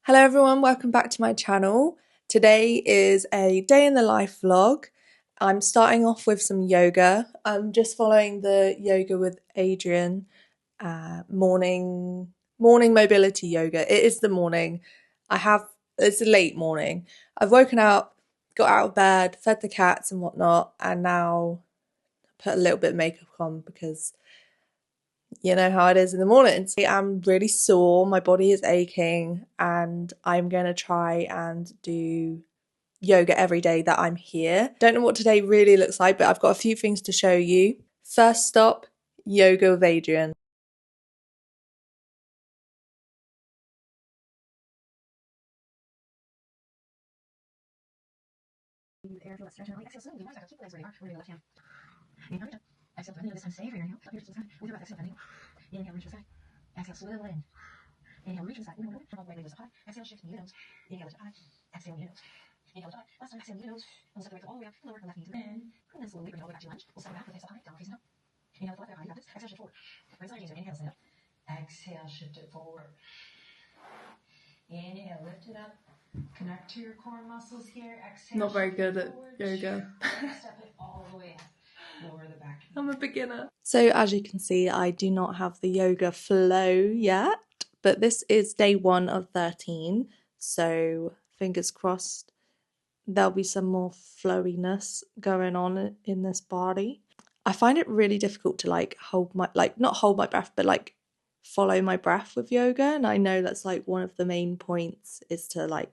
Hello everyone, welcome back to my channel. Today is a day in the life vlog. I'm starting off with some yoga. I'm just following the yoga with Adrian morning mobility yoga. It is the morning. It's a late morning. I've woken up, got out of bed, fed the cats and whatnot, and now put a little bit of makeup on because you know how it is in the mornings. I'm really sore, my body is aching, and I'm going to try and do yoga every day that I'm here. Don't know what today really looks like, but I've got a few things to show you. First stop, yoga with Adrian. Exhale, shift it forward. Inhale, lift it up. Connect to your core muscles here. Exhale. Not very good at yoga. Step it all the way up. Lower the back. I'm a beginner. So as you can see, I do not have the yoga flow yet, but this is day 1 of 13. So fingers crossed there'll be some more flowiness going on in this body. I find it really difficult to not hold my breath, but follow my breath with yoga. And I know that's one of the main points is to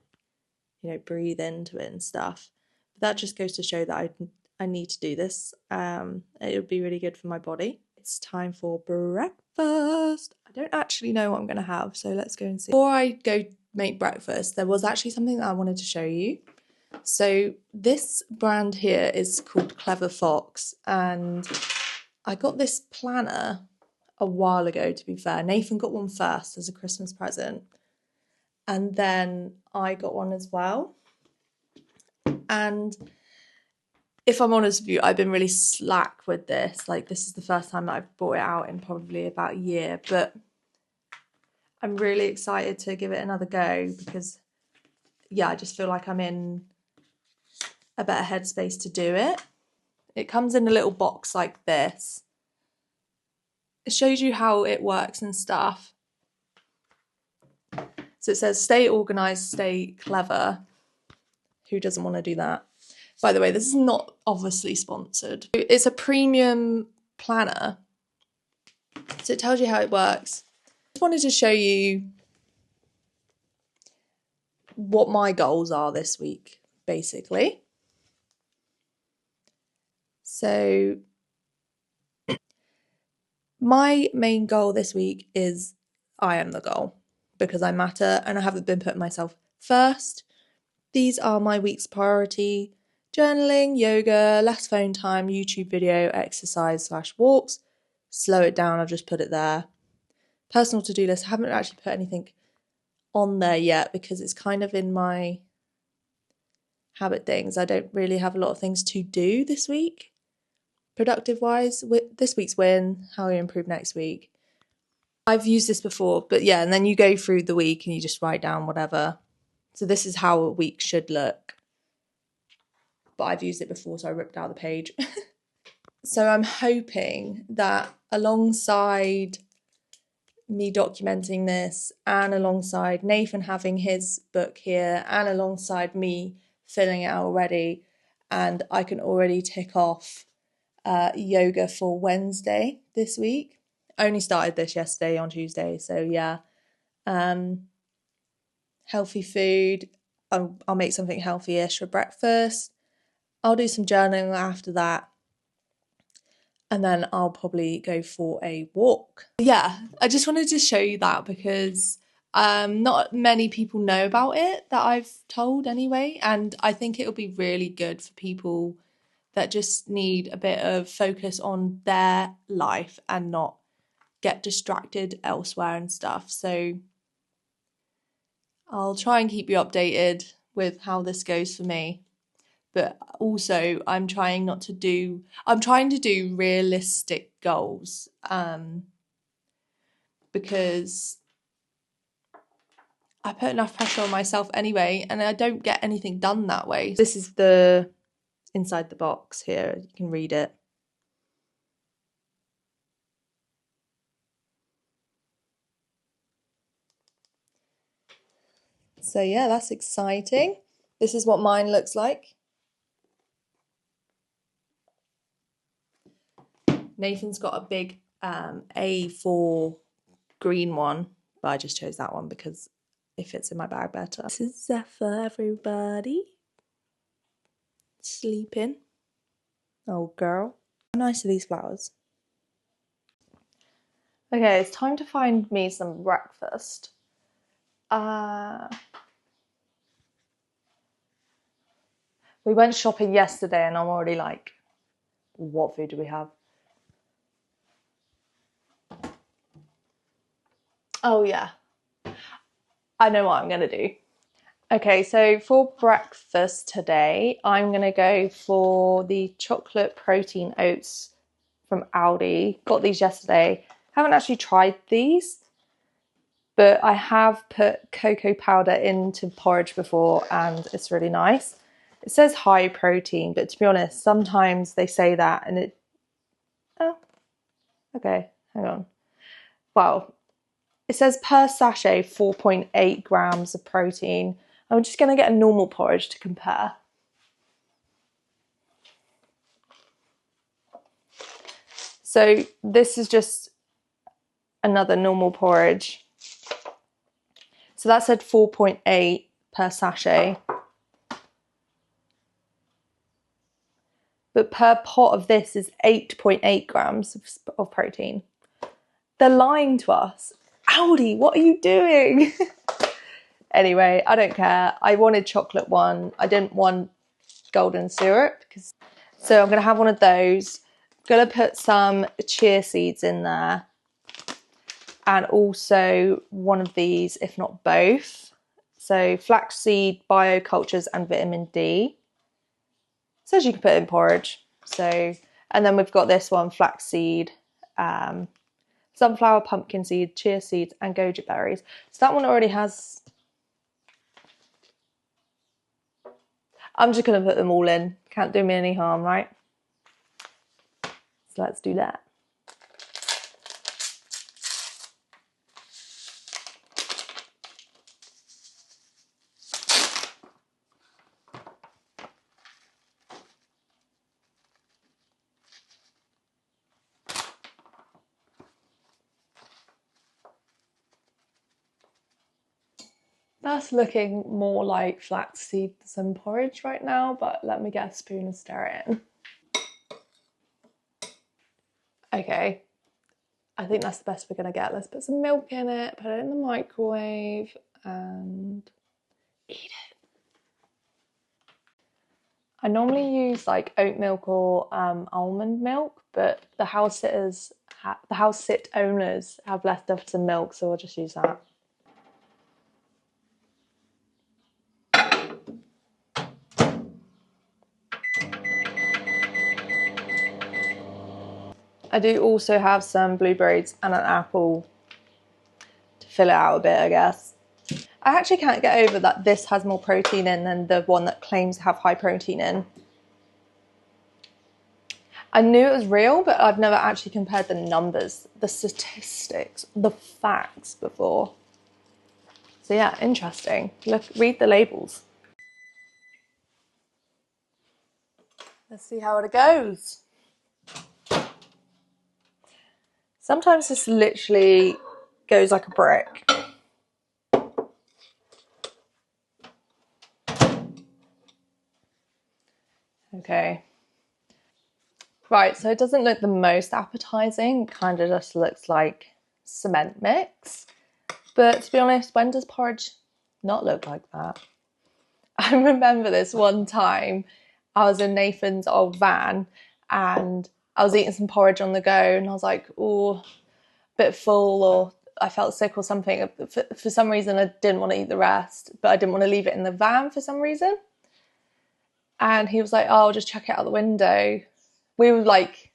breathe into it and stuff. But that just goes to show that I need to do this. It would be really good for my body. It's time for breakfast. I don't actually know what I'm going to have, so let's go and see. Before I go make breakfast, there was actually something that I wanted to show you. So this brand here is called Clever Fox, and I got this planner a while ago, to be fair. Nathan got one first as a Christmas present, and then I got one as well. And if I'm honest with you, I've been really slack with this. This is the first time that I've brought it out in probably about a year, but I'm really excited to give it another go because, yeah, I just feel like I'm in a better headspace to do it. It comes in a little box like this. It shows you how it works and stuff. So it says, stay organised, stay clever. Who doesn't want to do that? By the way, this is not obviously sponsored. It's a premium planner. So it tells you how it works. I just wanted to show you what my goals are this week, basically. So my main goal this week is I am the goal because I matter and I haven't been putting myself first. These are my week's priority: journaling, yoga, less phone time, YouTube video, exercise / walks. Slow it down, I've just put it there. Personal to-do list, I haven't actually put anything on there yet because it's kind of in my habit things. I don't really have a lot of things to do this week. Productive wise, this week's win, how we improve next week. I've used this before, but yeah, and then you go through the week and you just write down whatever. So this is how a week should look. But I've used it before, so I ripped out the page. So I'm hoping that alongside me documenting this and alongside Nathan having his book here and alongside me filling it out already, and I can already tick off yoga for Wednesday this week. I only started this yesterday on Tuesday, so yeah. Healthy food. I'll make something healthy-ish for breakfast. I'll do some journaling after that. And then I'll probably go for a walk. Yeah, I just wanted to show you that because not many people know about it that I've told anyway. And I think it'll be really good for people that just need a bit of focus on their life and not get distracted elsewhere and stuff. So I'll try and keep you updated with how this goes for me. But also I'm trying to do realistic goals because I put enough pressure on myself anyway, and I don't get anything done that way. This is the inside the box here. You can read it. So yeah, that's exciting. This is what mine looks like. Nathan's got a big A4 green one, but I just chose that one because it fits in my bag better. This is Zephyr, everybody. Sleeping. Oh, girl. How nice are these flowers? Okay, it's time to find me some breakfast. We went shopping yesterday and I'm already like, what food do we have? Oh yeah, I know what I'm gonna do. Okay, so for breakfast today, I'm gonna go for the chocolate protein oats from Aldi. Got these yesterday. Haven't actually tried these, but I have put cocoa powder into porridge before and it's really nice. It says high protein, but to be honest, sometimes they say that and it... Oh, okay, hang on. Well, it says per sachet 4.8 grams of protein. I'm just going to get a normal porridge to compare. So this is just another normal porridge. So that said 4.8 per sachet. But per pot of this is 8.8 grams of protein. They're lying to us. Aldi, what are you doing? Anyway, I don't care. I wanted chocolate one. I didn't want golden syrup. So I'm going to have one of those. I'm going to put some chia seeds in there. And also one of these, if not both. So flaxseed, biocultures and vitamin D. Says you can put it in porridge. So, and then we've got this one, flaxseed, sunflower, pumpkin seed, chia seeds and goji berries. So that one already has... I'm just going to put them all in. Can't do me any harm, right? So let's do that. That's looking more like flaxseed than porridge right now, but let me get a spoon and stir it in. Okay, I think that's the best we're gonna get. Let's put some milk in it, put it in the microwave and eat it. I normally use like oat milk or almond milk, but the Housesit owners have left us some milk, so I'll just use that. I do also have some blueberries and an apple to fill it out a bit, I guess. I actually can't get over that this has more protein in than the one that claims to have high protein in. I knew it was real, but I've never actually compared the numbers, the statistics, the facts before. So yeah, interesting. Look, read the labels. Let's see how it goes. Sometimes this literally goes like a brick. Okay. Right, so it doesn't look the most appetizing. It kind of just looks like cement mix. But to be honest, when does porridge not look like that? I remember this one time I was in Nathan's old van and I was eating some porridge on the go and I was like, oh, a bit full, or I felt sick or something. For some reason, I didn't want to eat the rest, but I didn't want to leave it in the van for some reason. And he was like, oh, I'll just chuck it out the window. We were like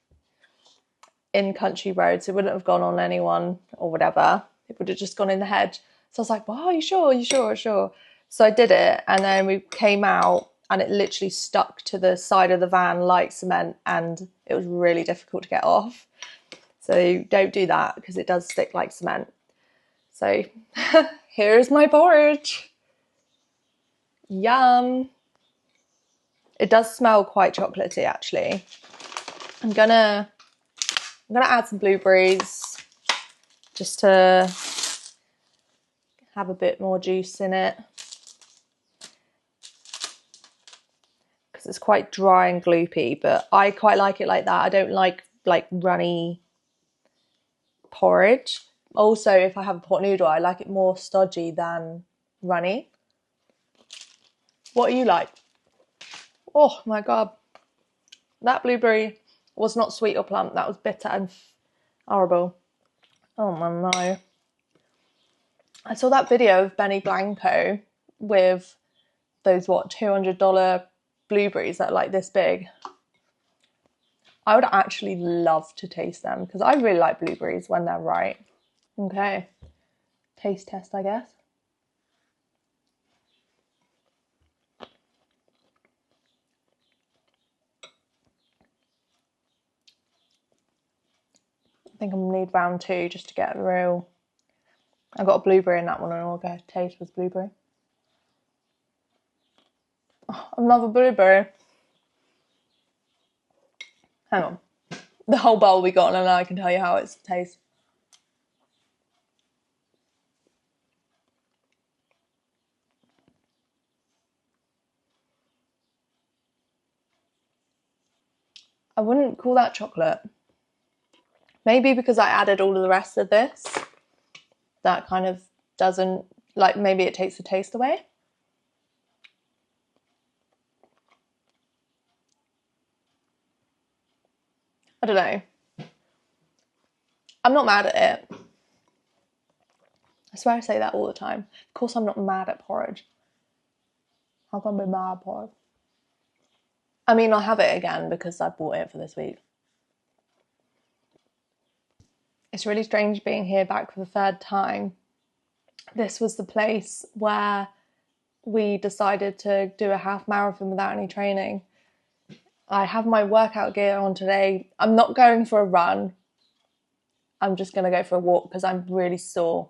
in country roads, so it wouldn't have gone on anyone or whatever. It would have just gone in the hedge. So I was like, wow, are you sure? Are you sure? Are you sure? So I did it, and then we came out and it literally stuck to the side of the van like cement, and it was really difficult to get off. So don't do that because it does stick like cement. So here's my porridge. Yum. It does smell quite chocolatey actually. I'm gonna add some blueberries just to have a bit more juice in it. Because it's quite dry and gloopy, but I quite like it like that. I don't like runny porridge. Also, if I have a pot noodle, I like it more stodgy than runny. What are you like? Oh my god. That blueberry was not sweet or plump. That was bitter and horrible. Oh my no. I saw that video of Benny Blanco with those, what, $200 blueberries that are like this big. I would actually love to taste them because I really like blueberries when they're right. Okay. Taste test, I guess. I think I'm gonna need round 2 just to get real. I got a blueberry in that one and all I got taste was blueberry. Oh, another blueberry. Hang on. The whole bowl we got and now I can tell you how it tastes. I wouldn't call that chocolate. Maybe because I added all of the rest of this, that kind of doesn't, like, maybe it takes the taste away. I don't know. I'm not mad at it. I swear I say that all the time. Of course I'm not mad at porridge. How can I be mad at porridge? I mean, I'll have it again because I bought it for this week. It's really strange being here back for the 3rd time. This was the place where we decided to do a half marathon without any training. I have my workout gear on today. I'm not going for a run. I'm just going to go for a walk because I'm really sore.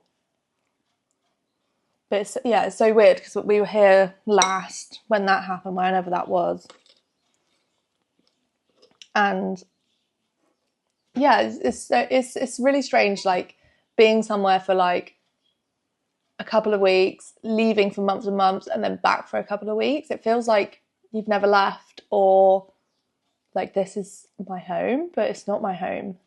But it's so weird because we were here last when that happened, whenever that was. And yeah, it's really strange, like being somewhere for like a couple of weeks, leaving for months and months, and then back for a couple of weeks. It feels like you've never left, or like this is my home, but it's not my home.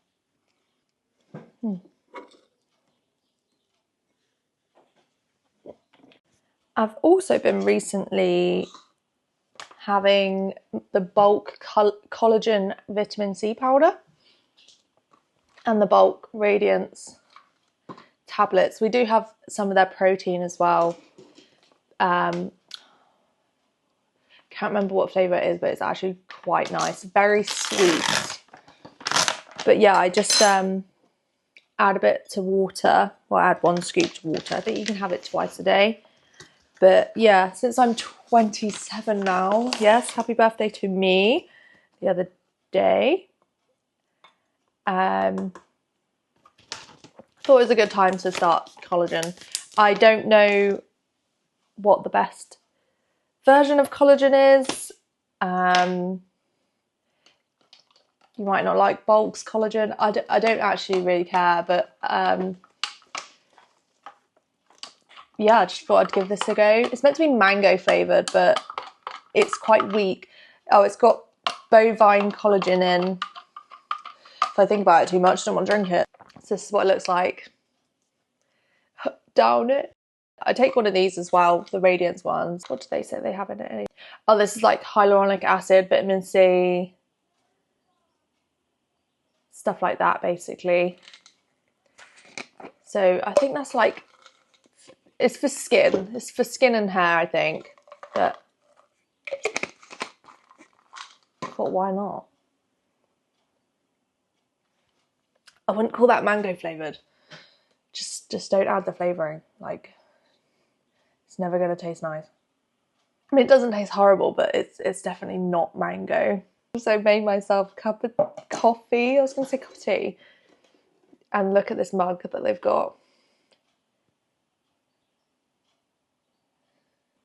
I've also been recently having the bulk collagen vitamin C powder and the bulk radiance tablets. We do have some of their protein as well. Can't remember what flavour it is, but it's actually quite nice. Very sweet. But yeah, I just add a bit to water, or add 1 scoop to water. I think you can have it twice a day. But yeah, since I'm 27 now, yes, happy birthday to me the other day. Thought it was a good time to start collagen. I don't know what the best version of collagen is. You might not like bulk's collagen. I don't actually really care, but yeah, I just thought I'd give this a go. It's meant to be mango flavoured, but it's quite weak. Oh, it's got bovine collagen in. If I think about it too much, I don't want to drink it. So this is what it looks like. Down it. I take one of these as well, the Radiance ones. What do they say they have in it? Oh, this is like hyaluronic acid, vitamin C, stuff like that, basically. So I think that's like, it's for skin. It's for skin and hair, I think. But I thought, why not? I wouldn't call that mango flavoured. Just don't add the flavouring. Like, It's never going to taste nice. I mean, it doesn't taste horrible, but it's definitely not mango. So I made myself a cup of coffee. I was going to say cup of tea. And look at this mug that they've got.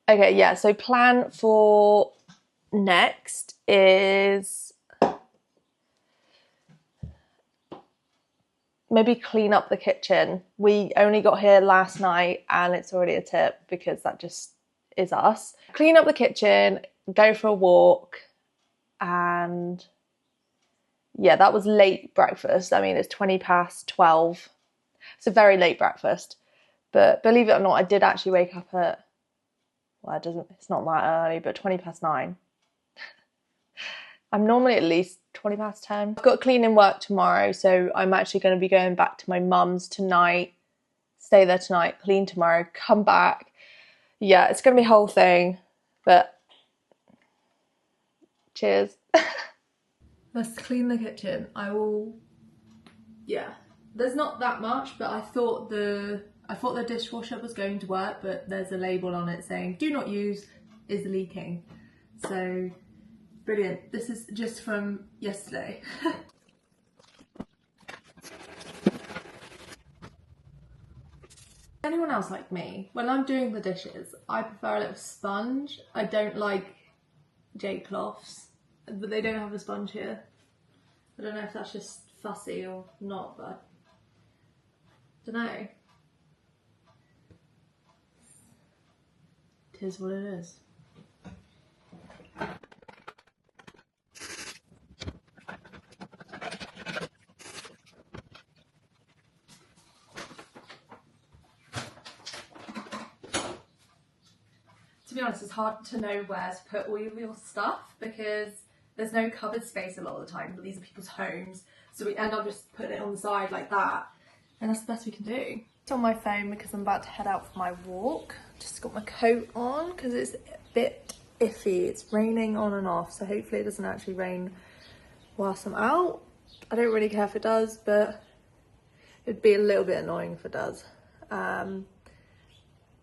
Okay, yeah, so plan for next is maybe clean up the kitchen. We only got here last night and it's already a tip because that just is us. Clean up the kitchen, go for a walk, and yeah, that was late breakfast. I mean, it's 12. It's a very late breakfast. But believe it or not, I did actually wake up at, well, it's not that early, but 9:20. I'm normally at least 10:20. I've got cleaning work tomorrow, so I'm actually going to be going back to my mum's tonight, stay there tonight, clean tomorrow, come back. Yeah, it's going to be a whole thing, but cheers. Let's clean the kitchen. Yeah, there's not that much, but I thought the dishwasher was going to work, but there's a label on it saying do not use, is leaking. So brilliant. This is just from yesterday. Anyone else like me? When I'm doing the dishes, I prefer a little sponge. I don't like J cloths, but they don't have a sponge here. I don't know if that's just fussy or not, but I don't know. It is what it is. To be honest, it's hard to know where to put all of your stuff because there's no cupboard space a lot of the time, but these are people's homes, so we end up just putting it on the side like that, and that's the best we can do. It's on my phone because I'm about to head out for my walk. Just got my coat on because it's a bit iffy. It's raining on and off, so hopefully it doesn't actually rain whilst I'm out. I don't really care if it does, but it'd be a little bit annoying if it does.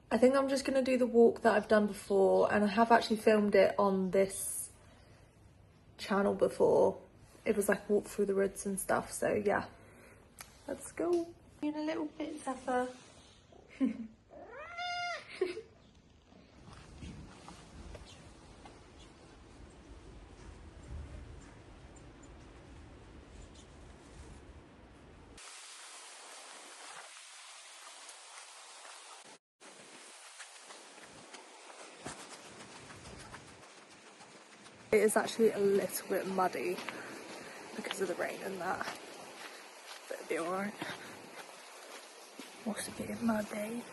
I think I'm just going to do the walk that I've done before, and I have actually filmed it on this channel before. It was like walk through the woods and stuff, so yeah. Let's go. In a little bit, Zephyr. It is actually a little bit muddy because of the rain and that, but it'll be alright. What's a bit muddy?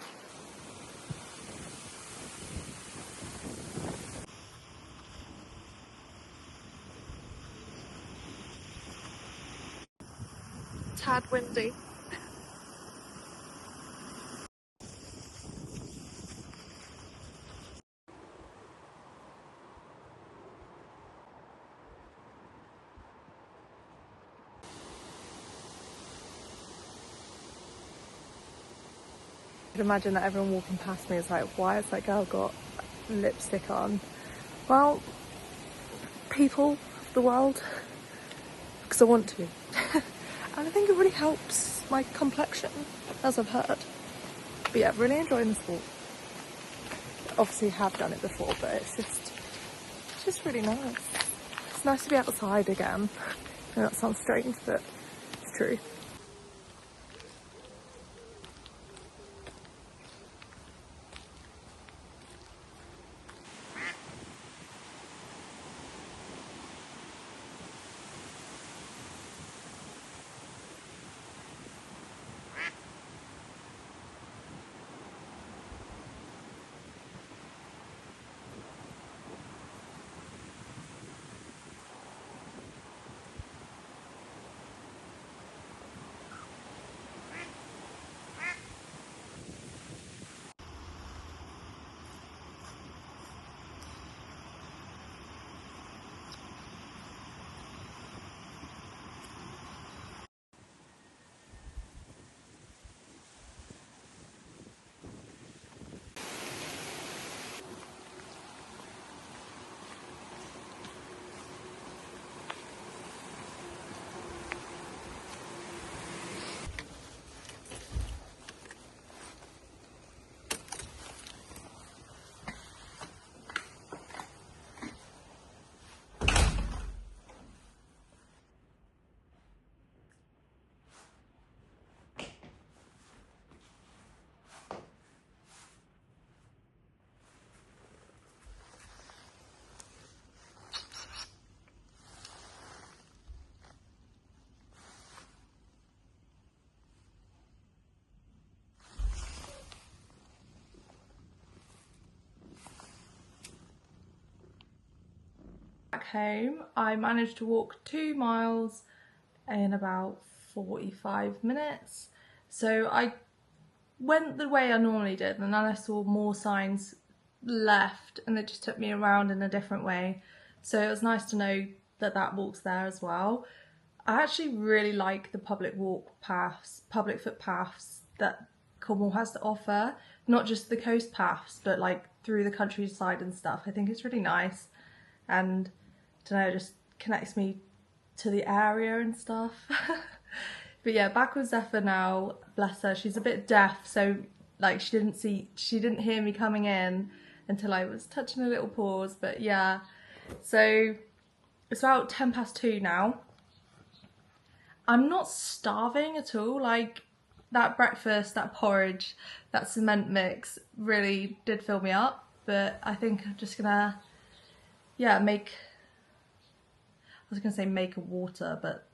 Tad windy. I could imagine that everyone walking past me is like, why has that girl got lipstick on? Well, people of the world, because I want to. And I think it really helps my complexion, as I've heard. But yeah, really enjoying this walk. Obviously have done it before, but it's just really nice. It's nice to be outside again. I know that sounds strange, but it's true. Back home, I managed to walk 2 miles in about 45 minutes. So I went the way I normally did, and then I saw more signs left, and it just took me around in a different way. So it was nice to know that that walk's there as well. I actually really like the public footpaths that Cornwall has to offer, not just the coast paths, but like through the countryside and stuff. I think it's really nice, and I don't know, it just connects me to the area and stuff. But yeah, back with Zephyr now. Bless her, she's a bit deaf, so like she didn't hear me coming in until I was touching her little paws. But yeah, so it's about 2:10 now. I'm not starving at all. Like that breakfast, that porridge, that cement mix really did fill me up. But I think I'm just gonna, yeah, make a water, but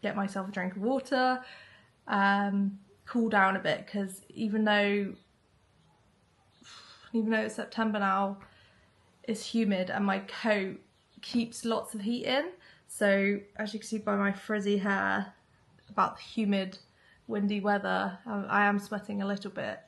get myself a drink of water, cool down a bit, because even though it's September now, it's humid and my coat keeps lots of heat in. So as you can see by my frizzy hair, about the humid, windy weather, I am sweating a little bit.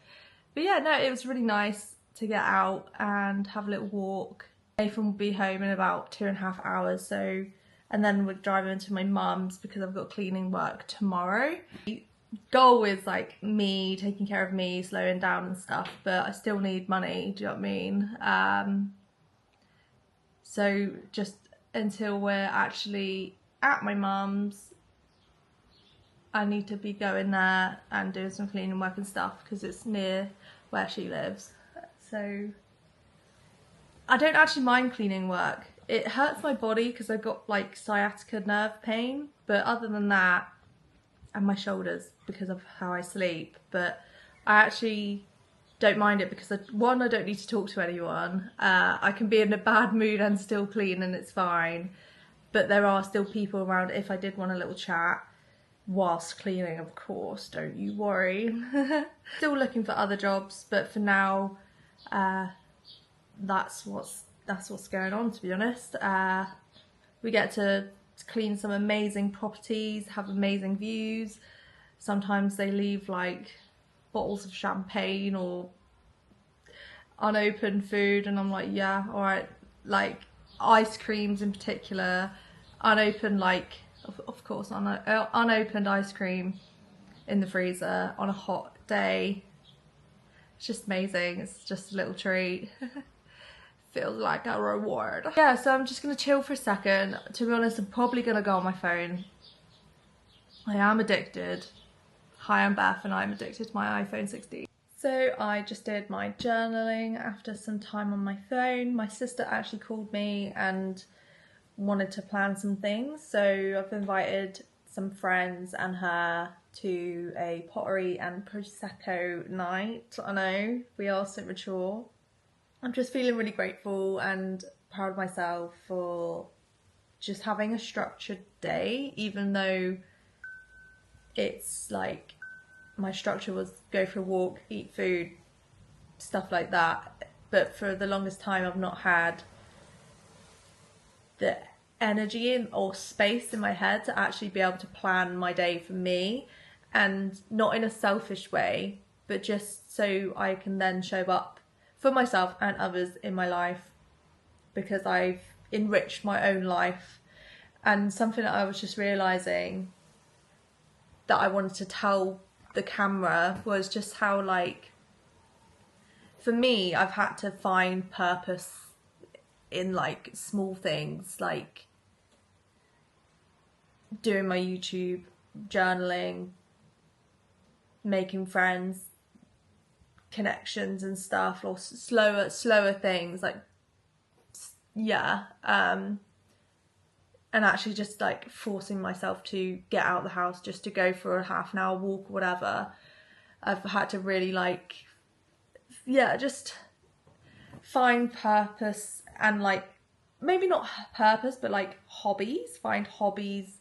But yeah, no, it was really nice to get out and have a little walk. Nathan will be home in about 2.5 hours, so, and then we're driving to my mum's because I've got cleaning work tomorrow. The goal is like me taking care of me, slowing down and stuff, but I still need money, do you know what I mean? So just until we're actually at my mum's, I need to be going there and doing some cleaning work and stuff because it's near where she lives. So I don't actually mind cleaning work. It hurts my body because I've got like sciatica nerve pain, but other than that, and my shoulders because of how I sleep, but I actually don't mind it because one, I don't need to talk to anyone. I can be in a bad mood and still clean and it's fine, but there are still people around if I did want a little chat whilst cleaning, of course, don't you worry. Still looking for other jobs, but for now, that's what's going on, to be honest. We get to clean some amazing properties, have amazing views. Sometimes they leave like bottles of champagne or unopened food, and I'm like, yeah, all right. Like ice creams in particular, unopened, like of course unopened ice cream in the freezer on a hot day. It's just amazing. It's just a little treat. Feels like a reward. Yeah, so I'm just gonna chill for a second. To be honest, I'm probably gonna go on my phone. I am addicted. Hi, I'm Beth and I'm addicted to my iPhone 16. So I just did my journaling after some time on my phone. My sister actually called me and wanted to plan some things. So I've invited some friends and her to a pottery and prosecco night. I know, we are so mature. I'm just feeling really grateful and proud of myself for just having a structured day, even though it's like my structure was go for a walk, eat food, stuff like that. But for the longest time I've not had the energy or space in my head to actually be able to plan my day for me, and not in a selfish way, but just so I can then show up for myself and others in my life, because I've enriched my own life. And something that I was just realising that I wanted to tell the camera was just how, like, for me, I've had to find purpose in like small things, like doing my YouTube, journaling, making friends, connections and stuff, or slower things, like, yeah, and actually just like forcing myself to get out of the house just to go for a half an hour walk or whatever. I've had to really, like, yeah, just find purpose, and like, maybe not purpose, but like hobbies, find hobbies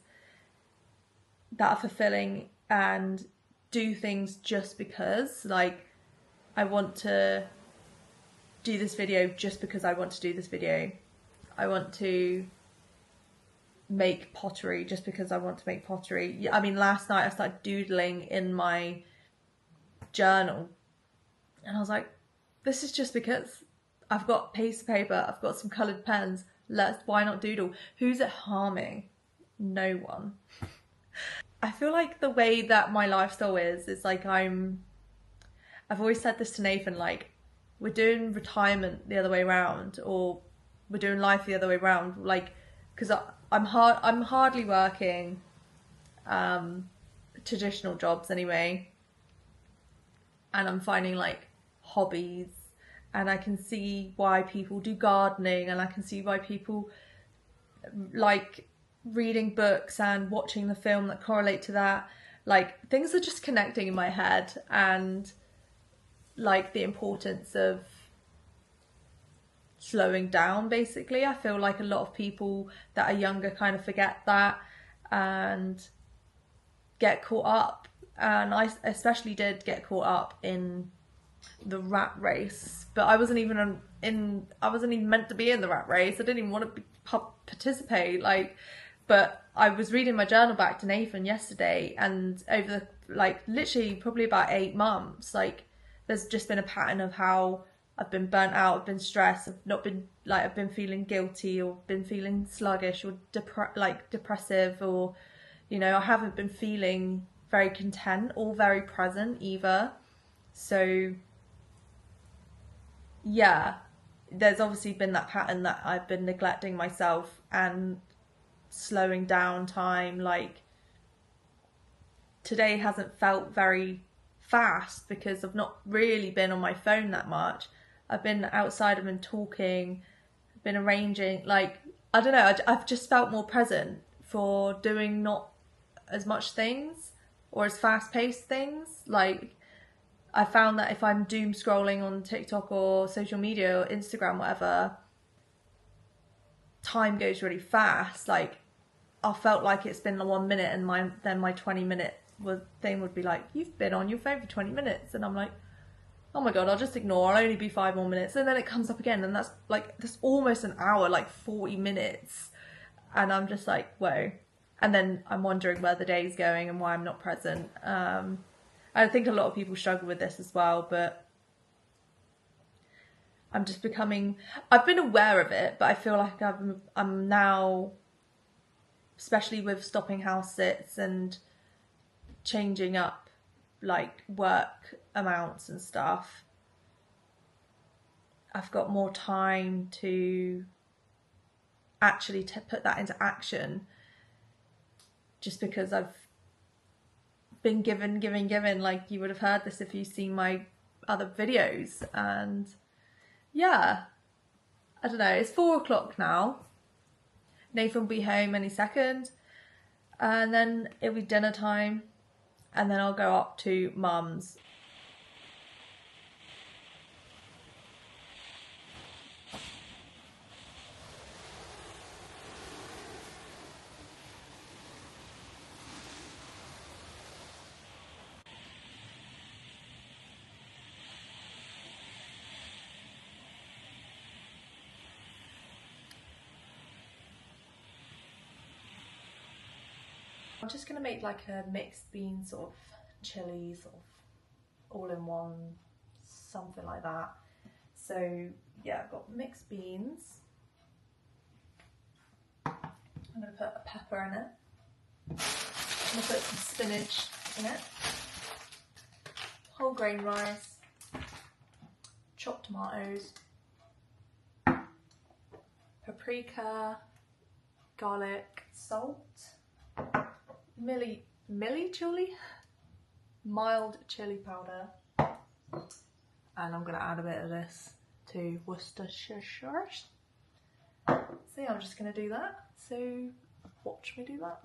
that are fulfilling and do things just because, like, I want to do this video just because I want to do this video. I want to make pottery just because I want to make pottery. I mean, last night I started doodling in my journal, and I was like, this is just because I've got piece of paper, I've got some coloured pens. Why not doodle? Who's it harming? No one. I feel like the way that my lifestyle is like I've always said this to Nathan, like, we're doing retirement the other way around, or we're doing life the other way around, like, because I'm hardly working traditional jobs anyway, and I'm finding like hobbies, and I can see why people do gardening, and I can see why people like reading books and watching the film that correlate to that. Like, things are just connecting in my head, and like the importance of slowing down, basically. I feel like a lot of people that are younger kind of forget that and get caught up, and I especially did get caught up in the rat race. But I wasn't even meant to be in the rat race. I didn't even want to participate, like. But I was reading my journal back to Nathan yesterday, and over the, like, literally probably about 8 months, like, there's just been a pattern of how I've been burnt out, I've been stressed, I've been feeling guilty, or been feeling sluggish, or depressive, or, you know, I haven't been feeling very content or very present either. So yeah, there's obviously been that pattern that I've been neglecting myself and slowing down time. Like, today hasn't felt very fast because I've not really been on my phone that much. I've been outside, I've been talking, I've been arranging, like, I don't know, I've just felt more present for doing not as much things or as fast paced things. Like, I found that if I'm doom scrolling on TikTok or social media or Instagram, whatever, time goes really fast. Like, I felt like it's been 1 minute, and then my 20-minute thing would be like, you've been on your phone for 20 minutes. And I'm like, oh my God, I'll just ignore. I'll only be 5 more minutes. And then it comes up again, and that's almost an hour, like 40 minutes. And I'm just like, whoa. And then I'm wondering where the day's going and why I'm not present. I think a lot of people struggle with this as well, but I'm just I've been aware of it, but I feel like I'm now, especially with stopping house sits and changing up like work amounts and stuff, I've got more time to actually put that into action, just because I've been given. Like, you would have heard this if you've seen my other videos. And yeah, I don't know, it's 4 o'clock now. Nathan will be home any second, and then it'll be dinner time, and then I'll go up to mum's. I'm just going to make like a mixed bean sort of chili, sort of all-in-one, something like that. So yeah, I've got mixed beans. I'm going to put a pepper in it. I'm going to put some spinach in it. Whole grain rice. Chopped tomatoes. Paprika. Garlic. Salt. Mild chili powder, and I'm gonna add a bit of this to Worcestershire. So yeah, I'm just gonna do that. So watch me do that.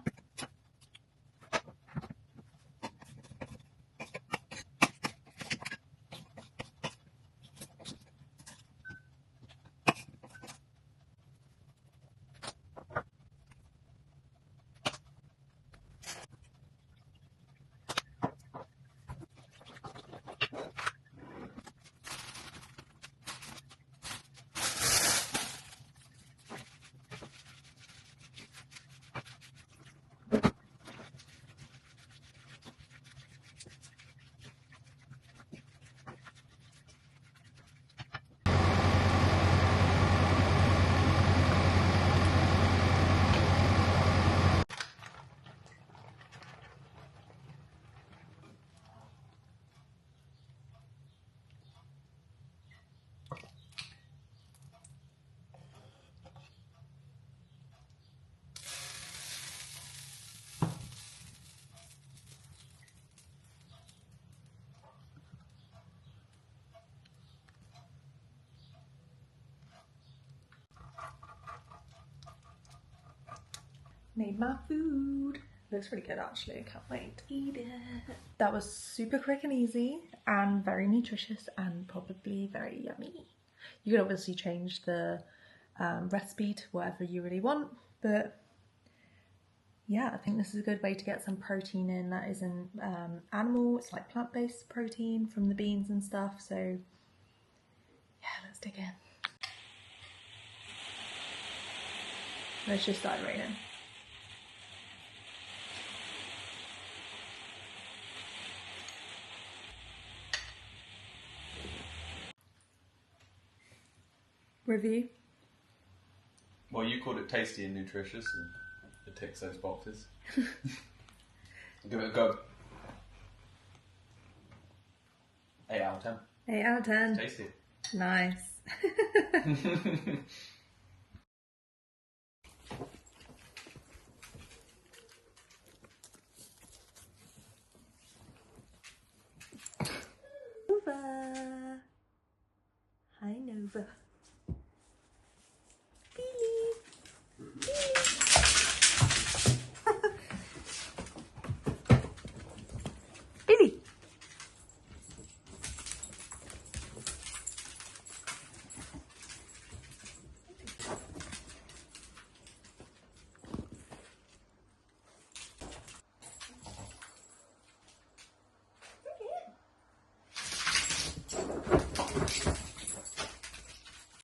Made my food. Looks really good actually, I can't wait to eat it. That was super quick and easy and very nutritious and probably very yummy. You can obviously change the recipe to whatever you really want, but yeah, I think this is a good way to get some protein in that isn't animal. It's like plant-based protein from the beans and stuff, so yeah, let's dig in. It's just started raining. Review? Well, you called it tasty and nutritious, and it ticks those boxes. Give it a go. 8 out of 10. 8 out of 10. It's tasty. Nice. Nova. Hi, Nova.